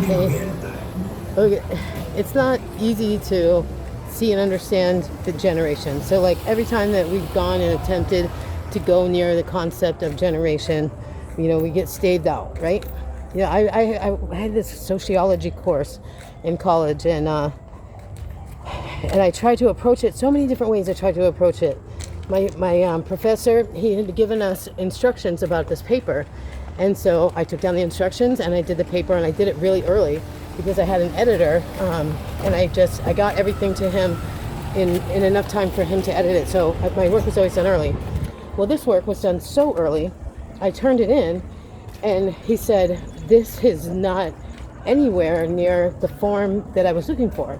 Hey, okay, it's not easy to see and understand the generation. So, like, every time that we've gone and attempted to go near the concept of generation, we get staved out, right? Yeah, I had this sociology course in college, and I tried to approach it so many different ways. I tried to approach it. My professor, he had given us instructions about this paper, and so I took down the instructions and I did the paper, and I did it really early because I had an editor, and I got everything to him in enough time for him to edit it. So my work was always done early. Well, this work was done so early, I turned it in, and he said, "This is not anywhere near the form that I was looking for."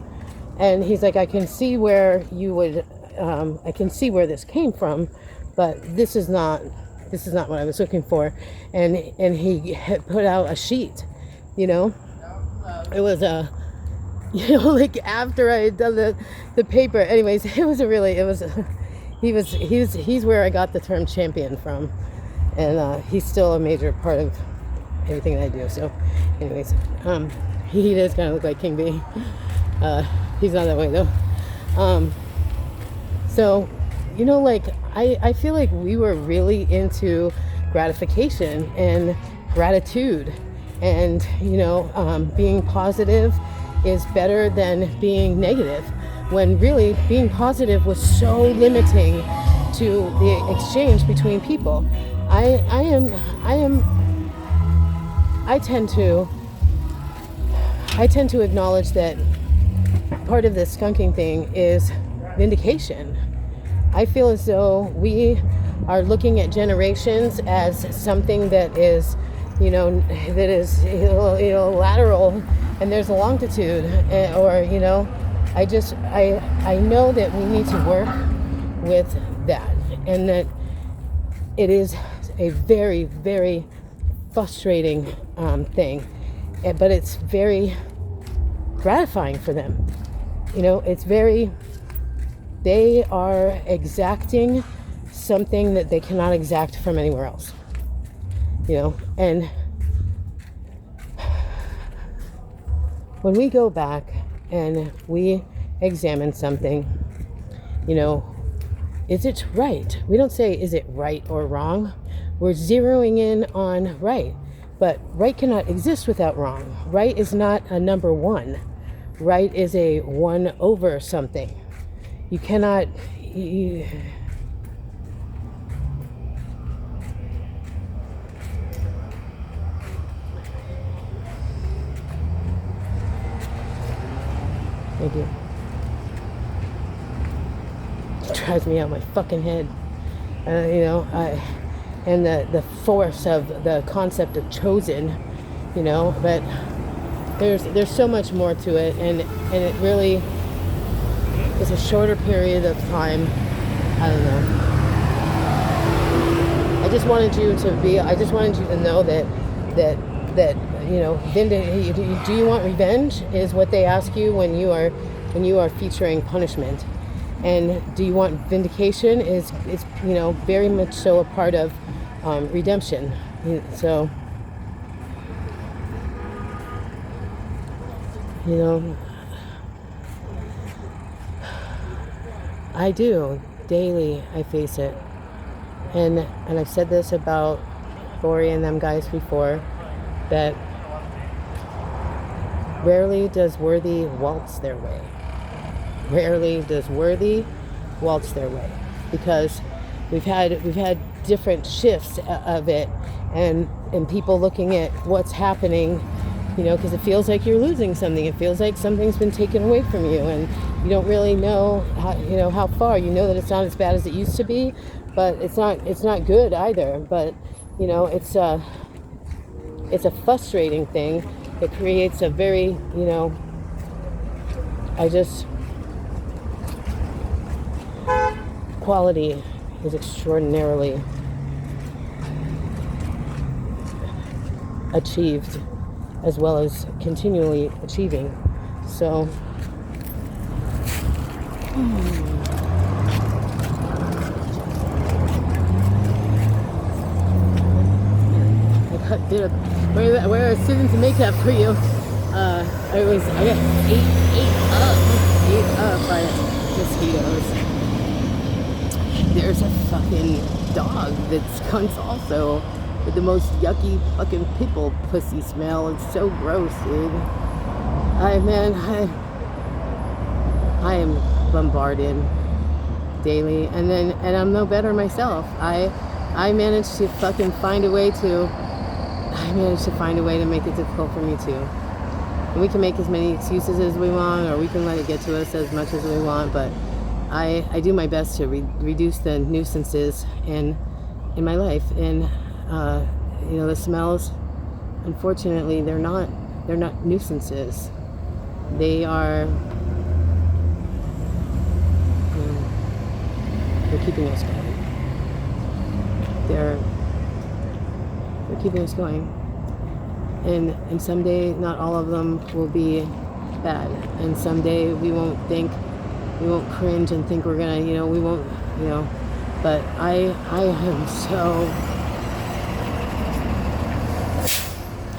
And he's like, "I can see where you would, I can see where this came from, but this is not what I was looking for." And he had put out a sheet, It was a, like after I had done the paper. Anyways, he's where I got the term champion from, and he's still a major part of everything that I do. So, anyways, he does kind of look like King B. He's not that way though. So, I feel like we were really into gratification and gratitude, and being positive is better than being negative, when really being positive was so limiting to the exchange between people. I tend to acknowledge that part of this skunking thing is vindication. I feel as though we are looking at generations as something that is, lateral, and there's a longitude, I know that we need to work with that, and that it is a very, very frustrating thing, but it's very gratifying for them. They are exacting something that they cannot exact from anywhere else, and when we go back and we examine something, is it right? We don't say, is it right or wrong? We're zeroing in on right, but right cannot exist without wrong. Right is not a number one. Right is a one over something. You cannot. Thank you. It drives me out my fucking head. And the force of the concept of chosen, but there's so much more to it, and it really is a shorter period of time. I don't know. I just wanted you to know that do you want revenge is what they ask you when you are featuring punishment, and do you want vindication is very much so a part of redemption. So I do daily. I face it, and I've said this about Lori and them guys before, that rarely does worthy waltz their way. Rarely does worthy waltz their way, because we've had different shifts of it, and people looking at what's happening, because it feels like you're losing something. It feels like something's been taken away from you, and you don't really know how far. You know that it's not as bad as it used to be, but it's not good either. But it's a frustrating thing. It creates a very quality is extraordinarily achieved, as well as continually achieving. So I got where I was sitting to make that for you. I got ate up by mosquitoes. There's a fucking dog that skunks also with the most yucky fucking pitbull pussy smell. It's so gross, dude. I am bombarded daily, and I'm no better myself. I managed to fucking find a way to make it difficult for me too. And we can make as many excuses as we want, or we can let it get to us as much as we want, but I do my best to reduce the nuisances in my life. And the smells, unfortunately, they're not nuisances. They are, they're keeping us going. They're keeping us going. And someday not all of them will be bad. And someday we won't cringe and think we're gonna, we won't, but I am so,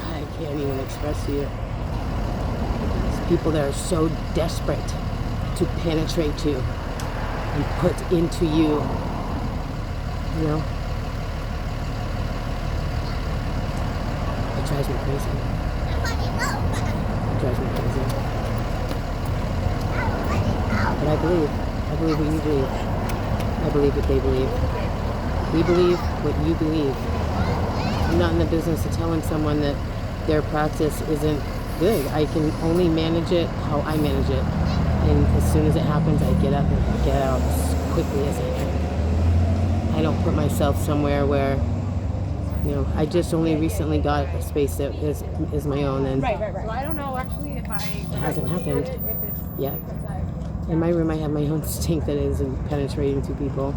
I can't even express to you. These people that are so desperate to penetrate you and put into you, it drives me crazy. It drives me crazy. But I believe what you believe. I believe what they believe. We believe what you believe. I'm not in the business of telling someone that their practice isn't good. I can only manage it how I manage it. And as soon as it happens, I get up and get out as quickly as I can. I don't put myself somewhere where, I just only recently got a space that is my own, and right. So I don't know actually if it hasn't happened yet. In my room, I have my own stink that isn't penetrating to people.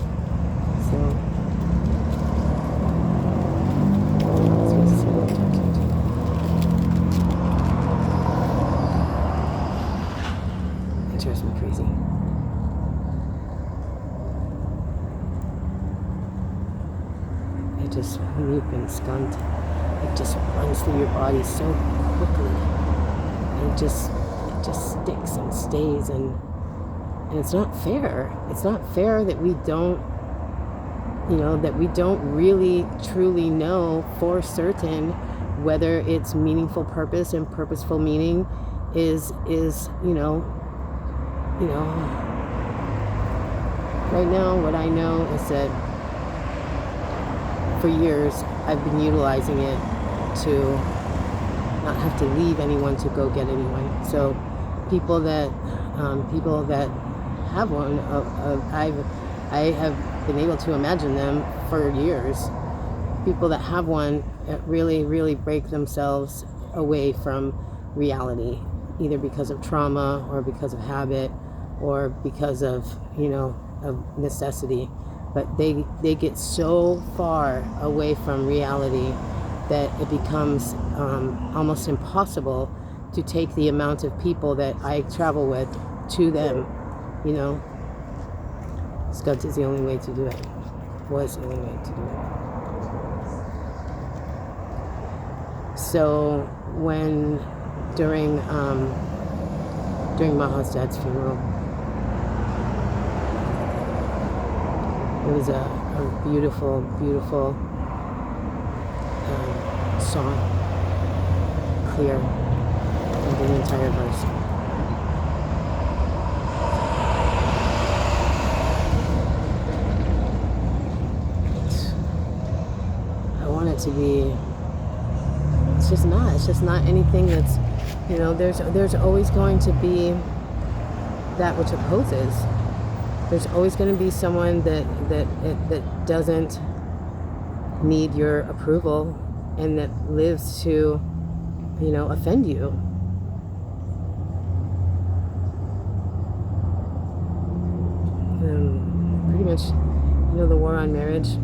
So it drives me crazy. When you've been skunked, it just runs through your body so quickly. And it just sticks and stays, and it's not fair. It's not fair that we don't really truly know for certain whether its meaningful purpose and purposeful meaning is right now what I know is that for years, I've been utilizing it to not have to leave anyone to go get anyone. So people that have one, I have been able to imagine them for years. People that have one really, really break themselves away from reality, either because of trauma or because of habit or because of necessity. But they get so far away from reality that it becomes almost impossible to take the amount of people that I travel with to them. Skunked is the only way to do it. Was the only way to do it. So during Maha's dad's funeral, it was a beautiful, beautiful song, clear, and the entire verse. I want it to be. It's just not. It's just not anything that's. There's always going to be that which opposes. There's always going to be someone that doesn't need your approval and that lives to, offend you. Pretty much, the war on marriage.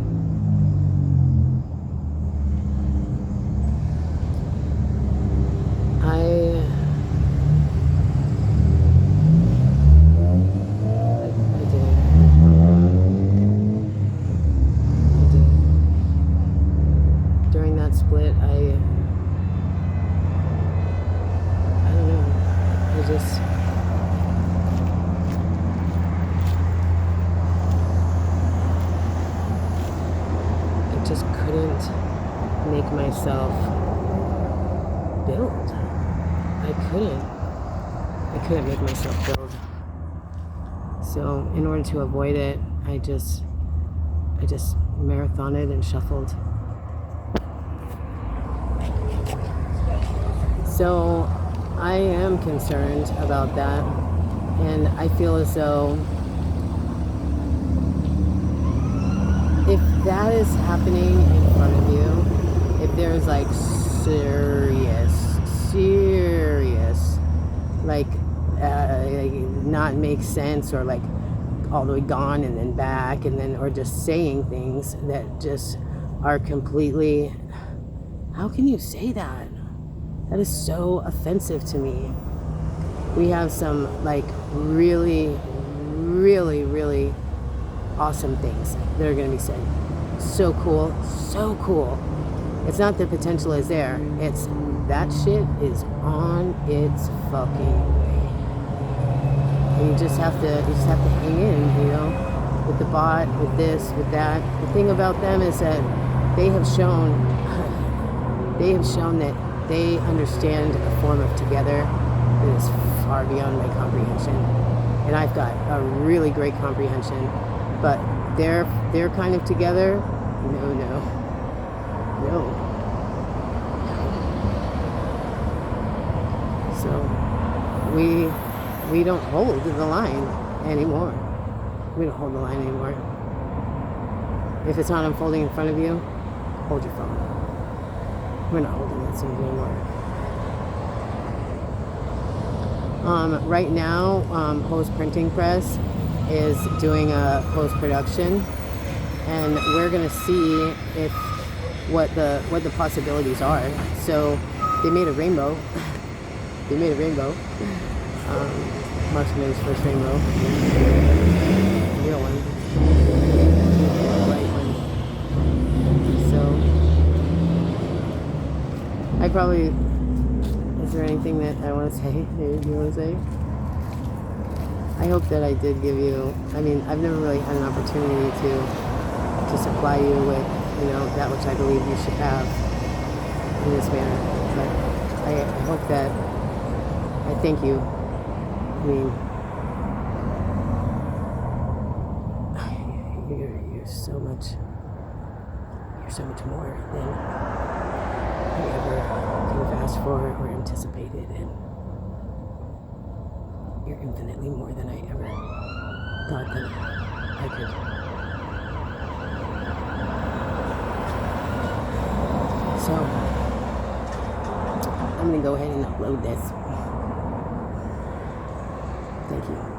Split, I just couldn't make myself build. I couldn't make myself build. So in order to avoid it, I just marathoned and shuffled. So I am concerned about that, and I feel as though if that is happening in front of you, if there's like serious, like not make sense, or like all the way gone and then back, and then, or just saying things that just are completely, how can you say that? That is so offensive to me. We have some like really awesome things that are going to be said. So cool, so cool. It's not the potential is there. It's that shit is on its fucking way. And you just have to hang in, you know, with the bot, with this, with that. The thing about them is that they have shown that they understand a form of together that is far beyond my comprehension. And I've got a really great comprehension, but they're kind of together. No. So we don't hold the line anymore. We don't hold the line anymore. If it's not unfolding in front of you, hold your phone. We're not holding that thing anymore. Right now, Post Printing Press is doing a post-production, and we're gonna see if what the possibilities are. So they made a rainbow. Marshmallow's first rainbow. Real one. Right one. So I probably, is there anything that I want to say? Maybe you want to say? I hope that I did give you, I mean, I've never really had an opportunity to supply you with, you know, that which I believe you should have in this manner. But I hope that, I thank you. I mean, you're so much more than I ever could have asked for or anticipated, and you're infinitely more than I ever thought that I could. So I'm gonna go ahead and upload this. Thank you.